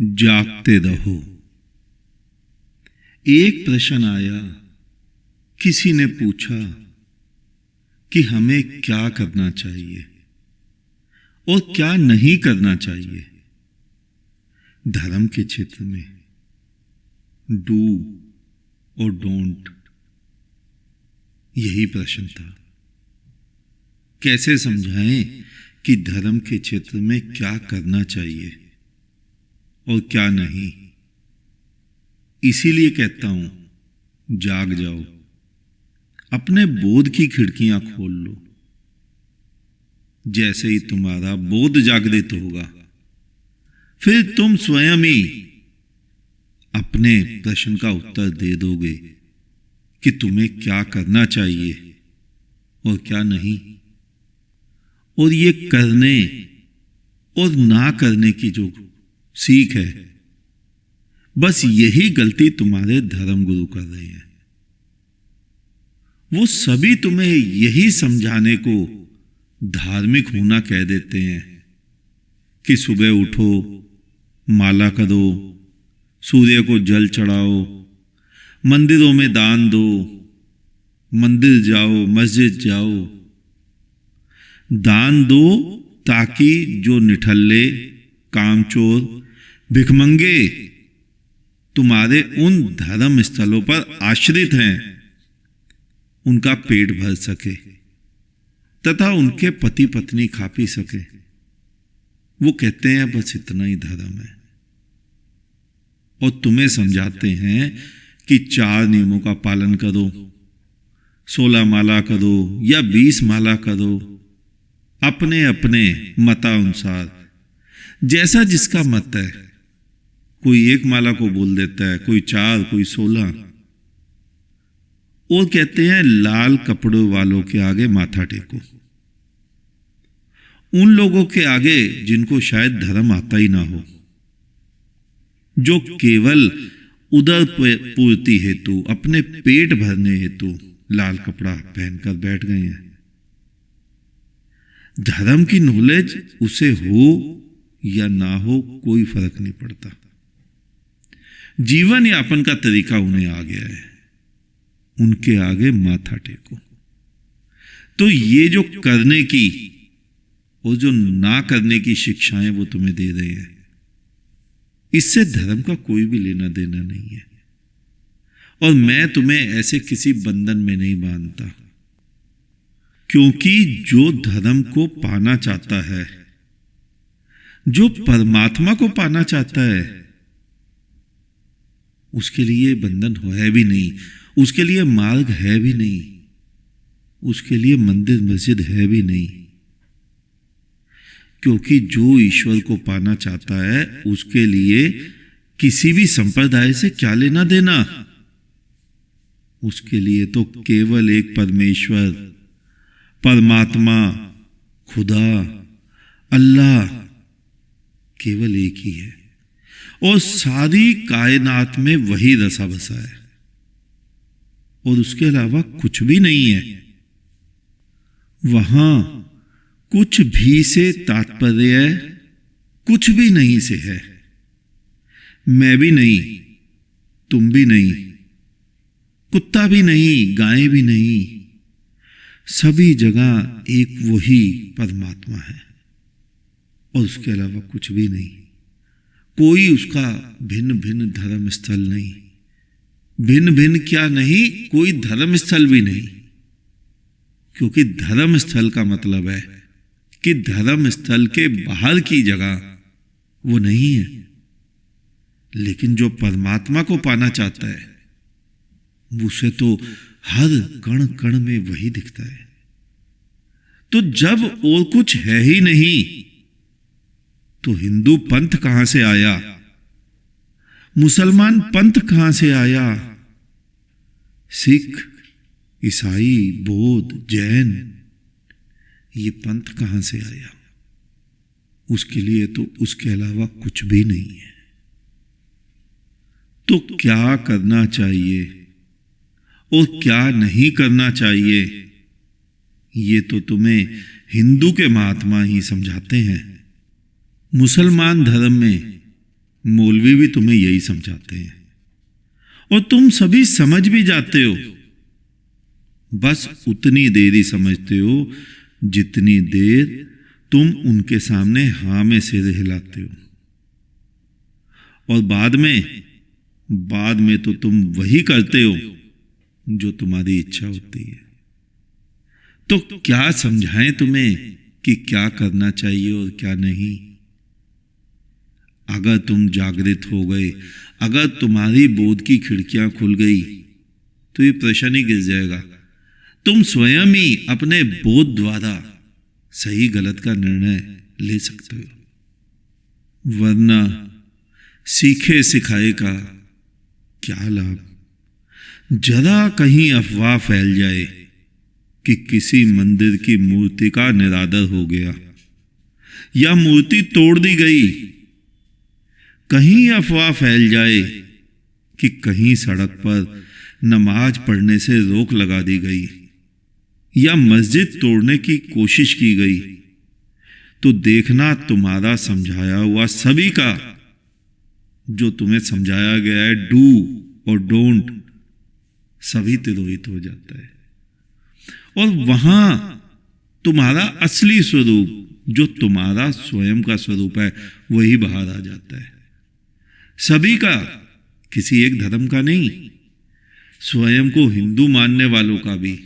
जागते रहो। एक प्रश्न आया, किसी ने पूछा कि हमें क्या करना चाहिए और क्या नहीं करना चाहिए धर्म के क्षेत्र में। डू और डोंट, यही प्रश्न था। कैसे समझाएं कि धर्म के क्षेत्र में क्या करना चाहिए और क्या नहीं। इसीलिए कहता हूं, जाग जाओ, अपने बोध की खिड़कियां खोल लो। जैसे ही तुम्हारा बोध जागृत होगा, फिर तुम स्वयं ही अपने प्रश्न का उत्तर दे दोगे कि तुम्हें क्या करना चाहिए और क्या नहीं। और ये करने और ना करने की जो सीख है, बस यही गलती तुम्हारे धर्म गुरु कर रहे हैं। वो सभी तुम्हें यही समझाने को धार्मिक होना कह देते हैं कि सुबह उठो, माला करो, सूर्य को जल चढ़ाओ, मंदिरों में दान दो, मंदिर जाओ, मस्जिद जाओ। दान दो ताकि जो निठल्ले, कामचोर, भिखमंगे तुम्हारे उन धर्म स्थलों पर आश्रित हैं, उनका पेट भर सके तथा उनके पति पत्नी खा पी सके। वो कहते हैं बस इतना ही धर्म है। और तुम्हें समझाते हैं कि 4 नियमों का पालन करो, 16 माला करो या 20 माला करो, अपने अपने मतानुसार, जैसा जिसका मत है। कोई 1 माला को बोल देता है, कोई 4, कोई 16। और कहते हैं लाल कपड़ों वालों के आगे माथा टेको। उन लोगों के आगे जिनको शायद धर्म आता ही ना हो, जो केवल उदर पूर्ति हेतु, अपने पेट भरने हेतु लाल कपड़ा पहनकर बैठ गए हैं। धर्म की नॉलेज उसे हो या ना हो कोई फर्क नहीं पड़ता। जीवन यापन का तरीका उन्हें आ गया है, उनके आगे माथा टेको। तो ये जो करने की और जो ना करने की शिक्षाएं वो तुम्हें दे रहे हैं, इससे धर्म का कोई भी लेना देना नहीं है। और मैं तुम्हें ऐसे किसी बंधन में नहीं बांधता, क्योंकि जो धर्म को पाना चाहता है, जो परमात्मा को पाना चाहता है, उसके लिए बंधन है भी नहीं, उसके लिए मार्ग है भी नहीं, उसके लिए मंदिर मस्जिद है भी नहीं। क्योंकि जो ईश्वर को पाना चाहता है, उसके लिए किसी भी संप्रदाय से क्या लेना देना। उसके लिए तो केवल एक परमेश्वर, परमात्मा, खुदा, अल्लाह, केवल एक ही है। और सारी कायनात में वही रसा बसा है और उसके अलावा कुछ भी नहीं है। वहां कुछ भी से तात्पर्य कुछ भी नहीं से है। मैं भी नहीं, तुम भी नहीं, कुत्ता भी नहीं, गाय भी नहीं। सभी जगह एक वही परमात्मा है और उसके अलावा कुछ भी नहीं। कोई उसका भिन्न भिन्न धर्म स्थल नहीं। भिन्न भिन्न क्या नहीं, कोई धर्म स्थल भी नहीं। क्योंकि धर्म स्थल का मतलब है कि धर्म स्थल के बाहर की जगह वो नहीं है। लेकिन जो परमात्मा को पाना चाहता है, उसे तो हर कण कण में वही दिखता है। तो जब और कुछ है ही नहीं, तो हिंदू पंथ कहां से आया, मुसलमान पंथ कहां से आया, सिख, ईसाई, बौद्ध, जैन, ये पंथ कहां से आया। उसके लिए तो उसके अलावा कुछ भी नहीं है। तो क्या करना चाहिए और क्या नहीं करना चाहिए, ये तो तुम्हें हिंदू के महात्मा ही समझाते हैं। मुसलमान धर्म में मौलवी भी तुम्हें यही समझाते हैं और तुम सभी समझ भी जाते हो। बस उतनी देर ही समझते हो जितनी देर तुम उनके सामने हाँ में सिर हिलाते हो, और बाद में तो तुम वही करते हो जो तुम्हारी इच्छा होती है। तो क्या समझाएं तुम्हें कि क्या करना चाहिए और क्या नहीं। अगर तुम जागृत हो गए, अगर तुम्हारी बोध की खिड़कियां खुल गई, तो ये प्रश्न ही गिर जाएगा। तुम स्वयं ही अपने बोध द्वारा सही गलत का निर्णय ले सकते हो, वरना सीखे सिखाए का क्या लाभ। जरा कहीं अफवाह फैल जाए कि किसी मंदिर की मूर्ति का निरादर हो गया या मूर्ति तोड़ दी गई, कहीं अफवाह फैल जाए कि कहीं सड़क पर नमाज पढ़ने से रोक लगा दी गई या मस्जिद तोड़ने की कोशिश की गई, तो देखना तुम्हारा समझाया हुआ सभी का, जो तुम्हें समझाया गया है डू और डोंट, सभी तिरोहित हो जाता है। और वहां तुम्हारा असली स्वरूप, जो तुम्हारा स्वयं का स्वरूप है, वही बाहर आ जाता है। सभी का, किसी एक धर्म का नहीं, स्वयं को हिंदू मानने वालों का भी,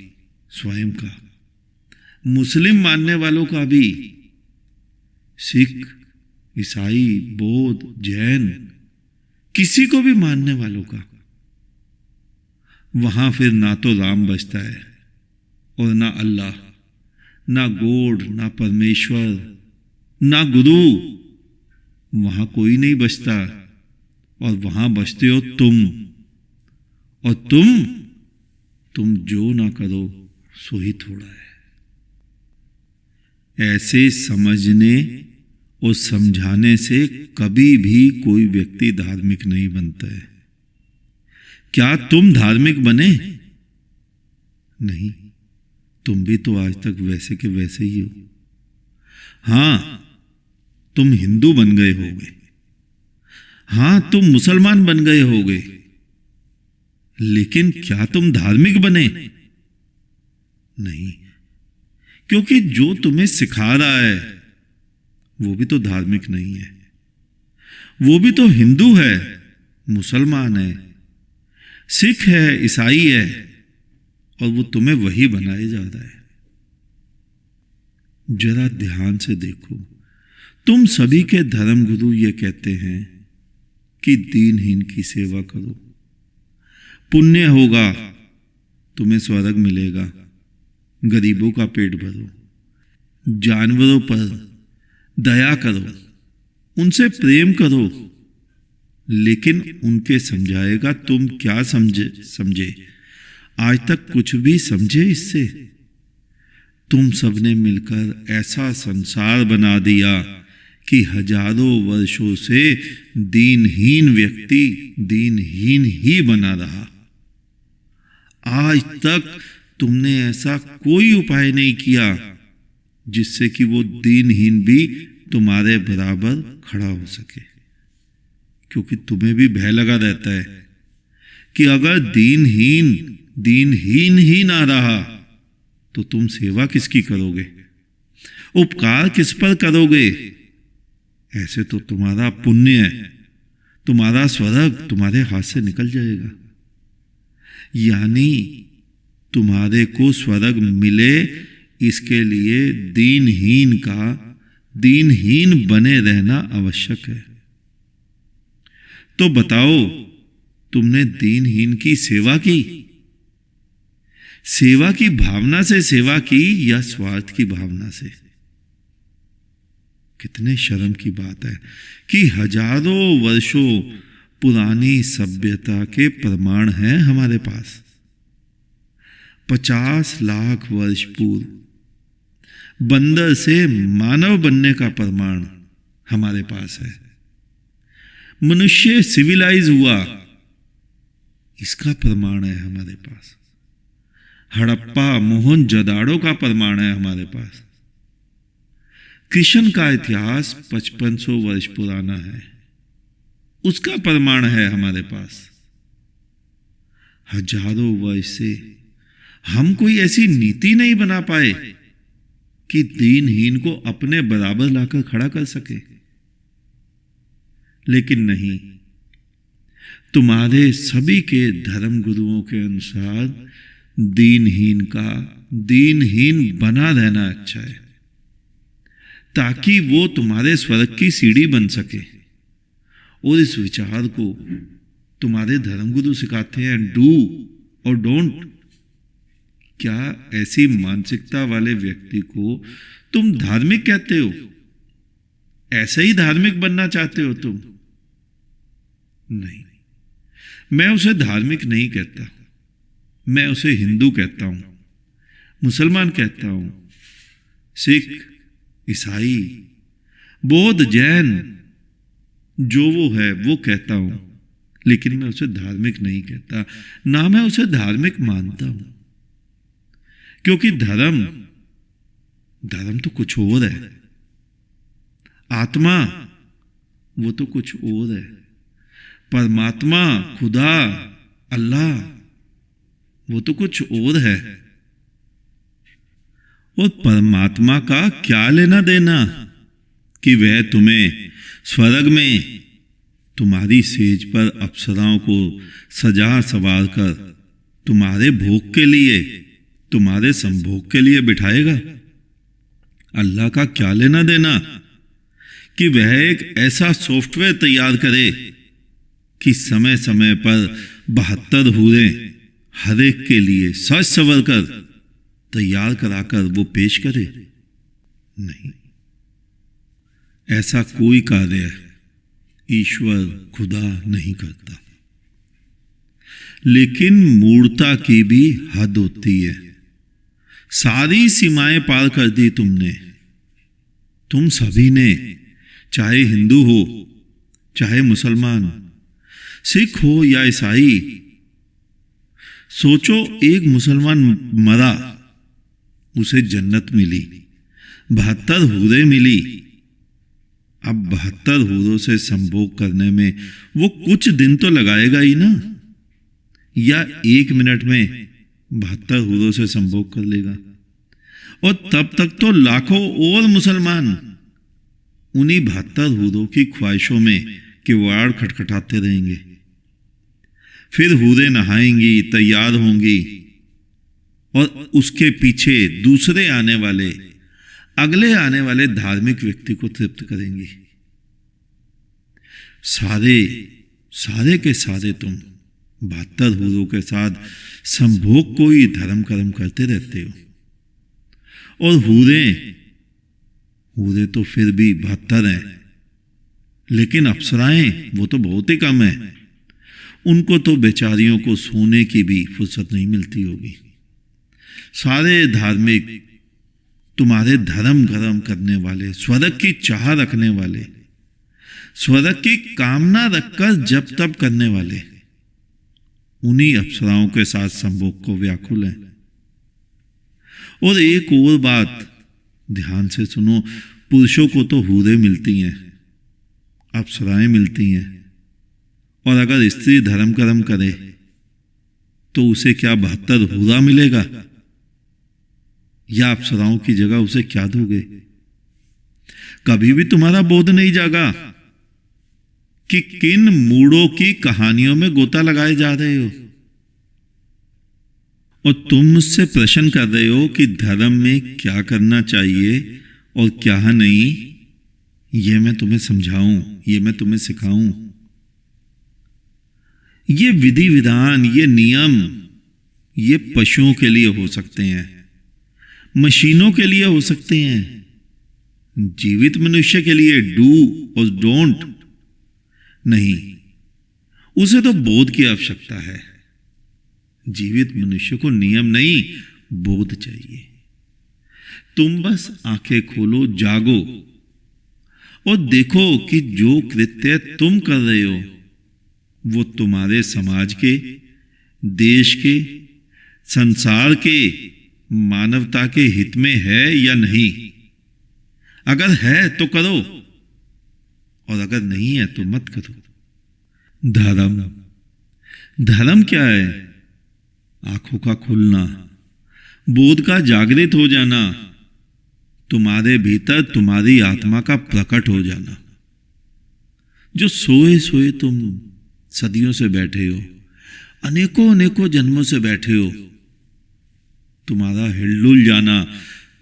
स्वयं का मुस्लिम मानने वालों का भी, सिख, ईसाई, बौद्ध, जैन, किसी को भी मानने वालों का। वहां फिर ना तो राम बचता है और ना अल्लाह, ना गॉड, ना परमेश्वर, ना गुरु, वहां कोई नहीं बचता। और वहां बचते हो तुम, और तुम जो ना करो सो ही थोड़ा है। ऐसे समझने और समझाने से कभी भी कोई व्यक्ति धार्मिक नहीं बनता है। क्या तुम धार्मिक बने? नहीं, तुम भी तो आज तक वैसे के वैसे ही हो। हां, तुम हिंदू बन गए होगे, हां तुम मुसलमान बन गए होगे, लेकिन क्या तुम धार्मिक बने? नहीं, क्योंकि जो तुम्हें सिखा रहा है वो भी तो धार्मिक नहीं है। वो भी तो हिंदू है, मुसलमान है, सिख है, ईसाई है, और वो तुम्हें वही बनाए जा रहा है। जरा ध्यान से देखो, तुम सभी के धर्मगुरु ये कहते हैं कि दीनहीन की सेवा करो, पुण्य होगा, तुम्हें स्वर्ग मिलेगा, गरीबों का पेट भरो, जानवरों पर दया करो, उनसे प्रेम करो। लेकिन उनके समझाएगा तुम क्या समझे? आज तक कुछ भी समझे इससे? तुम सबने मिलकर ऐसा संसार बना दिया कि हजारों वर्षों से दीनहीन व्यक्ति दीनहीन ही बना रहा। आज तक तुमने ऐसा कोई उपाय नहीं किया जिससे कि वो दीनहीन भी तुम्हारे बराबर खड़ा हो सके, क्योंकि तुम्हें भी भय लगा रहता है कि अगर दीनहीन ही ना रहा तो तुम सेवा किसकी करोगे, उपकार किस पर करोगे? ऐसे तो तुम्हारा पुण्य है, तुम्हारा स्वर्ग तुम्हारे हाथ से निकल जाएगा। यानी तुम्हारे को स्वर्ग मिले, इसके लिए दीनहीन बने रहना आवश्यक है। तो बताओ, तुमने दीनहीन की सेवा की? सेवा की भावना से सेवा की या स्वार्थ की भावना से? कितने शर्म की बात है कि हजारों वर्षों पुरानी सभ्यता के प्रमाण हैं हमारे पास। 50 लाख वर्ष पूर्व बंदर से मानव बनने का प्रमाण हमारे पास है। मनुष्य सिविलाइज हुआ, इसका प्रमाण है हमारे पास। हड़प्पा मोहनजोदाड़ो का प्रमाण है हमारे पास। कृष्ण का इतिहास 5500 वर्ष पुराना है। उसका प्रमाण है हमारे पास। हजारों वर्ष से हम कोई ऐसी नीति नहीं बना पाए कि दीनहीन को अपने बराबर लाकर खड़ा कर सके। लेकिन नहीं, तुम्हारे सभी के धर्म गुरुओं के अनुसार दीनहीन का दीनहीन बना रहना अच्छा है, ताकि वो तुम्हारे स्वर्ग की सीढ़ी बन सके। और इस विचार को तुम्हारे धर्मगुरु सिखाते हैं, डू और डोंट। क्या ऐसी मानसिकता वाले व्यक्ति को तुम धार्मिक कहते हो? ऐसे ही धार्मिक बनना चाहते हो तुम? नहीं, मैं उसे धार्मिक नहीं कहता, मैं उसे हिंदू कहता हूं, मुसलमान कहता हूं, सिख, ईसाई, बौद्ध, जैन, जो वो है वो कहता हूं, लेकिन मैं उसे धार्मिक नहीं कहता, ना मैं उसे धार्मिक मानता हूं। क्योंकि धर्म तो कुछ और है, आत्मा वो तो कुछ और है, परमात्मा, खुदा, अल्लाह वो तो कुछ और है। और परमात्मा का क्या लेना देना कि वह तुम्हें स्वर्ग में तुम्हारी सेज पर अप्सराओं को सजा सवार कर तुम्हारे भोग के लिए, तुम्हारे संभोग के लिए बिठाएगा? अल्लाह का क्या लेना देना कि वह एक ऐसा सॉफ्टवेयर तैयार करे कि समय समय पर 72 हूरें हर एक के लिए सज सवर कर तैयार कराकर वो पेश करे? नहीं, ऐसा कोई कार्य ईश्वर खुदा नहीं करता। लेकिन मूर्ता की भी हद होती है। सारी सीमाएं पार कर दी तुमने, तुम सभी ने, चाहे हिंदू हो, चाहे मुसलमान, सिख हो या ईसाई। सोचो, एक मुसलमान मरा, उसे जन्नत मिली, 72 हूरें मिली। अब 72 हूरों से संभोग करने में वो कुछ दिन तो लगाएगा ही ना, या 1 मिनट में 72 हूरों से संभोग कर लेगा। और तब तक तो लाखों और मुसलमान उन्हीं 72 हूरों की ख्वाहिशों में किवाड़ खटखटाते रहेंगे। फिर हूरें नहाएंगी, तैयार होंगी, और उसके पीछे दूसरे आने वाले, अगले आने वाले धार्मिक व्यक्ति को तृप्त करेंगी। सारे के सारे तुम 72 हूरों के साथ संभोग को ही धर्म कर्म करते रहते हो। और हूरें तो फिर भी 72 हैं, लेकिन अप्सराएं वो तो बहुत ही कम है। उनको तो बेचारियों को सोने की भी फुर्सत नहीं मिलती होगी। सारे धार्मिक, तुम्हारे धर्म गरम करने वाले, स्वर्ग की चाह रखने वाले, स्वर्ग की कामना रखकर जप तप करने वाले, उन्हीं अप्सराओं के साथ संभोग को व्याकुल हैं। और एक और बात ध्यान से सुनो, पुरुषों को तो हूरें मिलती हैं, अप्सराएं मिलती हैं, और अगर स्त्री धर्म कर्म करे तो उसे क्या 72 हूरा मिलेगा? या अप्सराओं की जगह उसे क्या दोगे? कभी भी तुम्हारा बोध नहीं जागा कि किन मूढ़ों की कहानियों में गोता लगाए जा रहे हो। और तुम मुझसे प्रश्न कर रहे हो कि धर्म में क्या करना चाहिए और क्या नहीं। ये मैं तुम्हें समझाऊं, ये मैं तुम्हें सिखाऊं। ये विधि विधान, ये नियम, ये पशुओं के लिए हो सकते हैं, मशीनों के लिए हो सकते हैं। जीवित मनुष्य के लिए डू और डोंट नहीं, उसे तो बोध की आवश्यकता है। जीवित मनुष्य को नियम नहीं, बोध चाहिए। तुम बस आंखें खोलो, जागो और देखो कि जो कृत्य तुम कर रहे हो वो तुम्हारे समाज के, देश के, संसार के, मानवता के हित में है या नहीं। अगर है तो करो, और अगर नहीं है तो मत करो। धर्म, धर्म क्या है? आंखों का खुलना, बोध का जागृत हो जाना, तुम्हारे भीतर तुम्हारी आत्मा का प्रकट हो जाना। जो सोए सोए तुम सदियों से बैठे हो, अनेकों अनेकों जन्मों से बैठे हो, तुम्हारा हिलडुल जाना,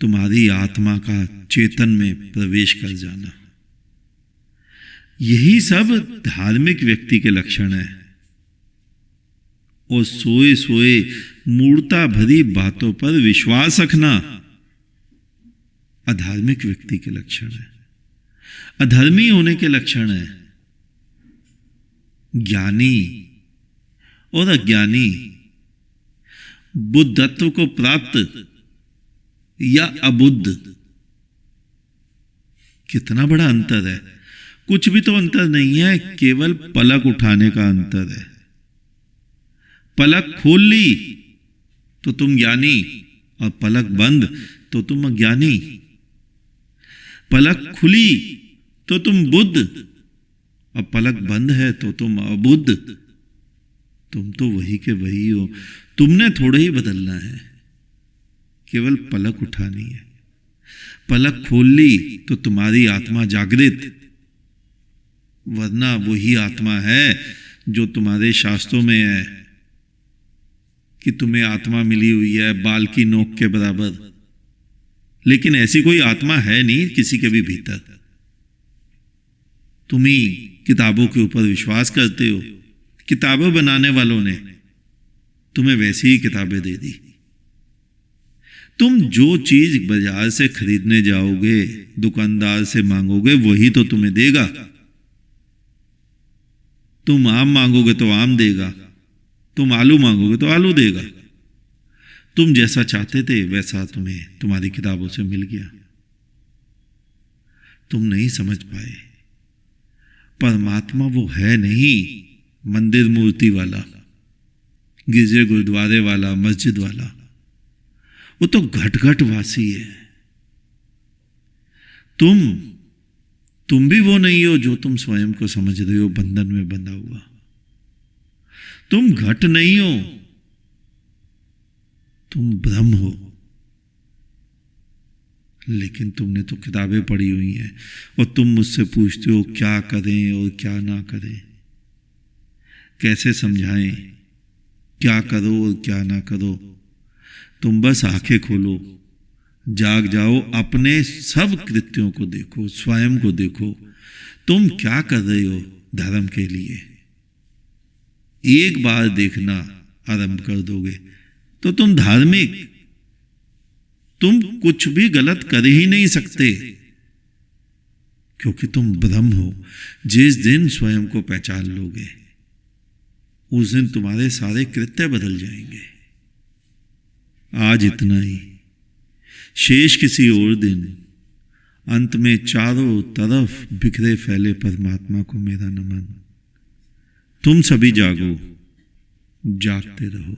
तुम्हारी आत्मा का चेतन में प्रवेश कर जाना, यही सब धार्मिक व्यक्ति के लक्षण है। और सोए सोए मूर्ता भरी बातों पर विश्वास रखना अधार्मिक व्यक्ति के लक्षण है, अधर्मी होने के लक्षण है। ज्ञानी और अज्ञानी, बुद्धत्व को प्राप्त या अबुद्ध, कितना बड़ा अंतर है। कुछ भी तो अंतर नहीं है, केवल पलक उठाने का अंतर है। पलक खोल ली तो तुम ज्ञानी, और पलक बंद तो तुम अज्ञानी। पलक खुली तो तुम बुद्ध, और पलक बंद है तो तुम अबुद्ध। तुम तो वही के वही हो, तुमने थोड़ा ही बदलना है, केवल पलक उठानी है। पलक खोल ली तो तुम्हारी आत्मा जागृत, वरना वही आत्मा है जो तुम्हारे शास्त्रों में है कि तुम्हें आत्मा मिली हुई है बाल की नोक के बराबर, लेकिन ऐसी कोई आत्मा है नहीं किसी के भी भीतर। तुम ही किताबों के ऊपर विश्वास करते हो, किताबें बनाने वालों ने तुम्हें वैसी ही किताबें दे दी। तुम जो चीज बाजार से खरीदने जाओगे, दुकानदार से मांगोगे, वही तो तुम्हें देगा। तुम आम मांगोगे तो आम देगा, तुम आलू मांगोगे तो आलू देगा। तुम जैसा चाहते थे वैसा तुम्हें तुम्हारी किताबों से मिल गया। तुम नहीं समझ पाए, परमात्मा वो है नहीं मंदिर मूर्ति वाला, गिरजे गुरुद्वारे वाला, मस्जिद वाला। वो तो घट घट वासी है। तुम भी वो नहीं हो जो तुम स्वयं को समझ रहे हो बंधन में बंधा हुआ। तुम घट नहीं हो, तुम ब्रह्म हो। लेकिन तुमने तो किताबें पढ़ी हुई हैं और तुम मुझसे पूछते हो क्या करें और क्या ना करें, कैसे समझाएं, क्या करो और क्या ना करो। तुम बस आंखें खोलो, जाग जाओ, अपने सब कृत्यों को देखो, स्वयं को देखो, तुम क्या कर रहे हो धर्म के लिए। एक बार देखना आरंभ कर दोगे तो तुम धार्मिक, तुम कुछ भी गलत कर ही नहीं सकते, क्योंकि तुम ब्रह्म हो। जिस दिन स्वयं को पहचान लोगे उस दिन तुम्हारे सारे कृत्य बदल जाएंगे। आज इतना ही, शेष किसी और दिन। अंत में चारों तरफ बिखरे फैले परमात्मा को मेरा नमन। तुम सभी जागो, जागते रहो।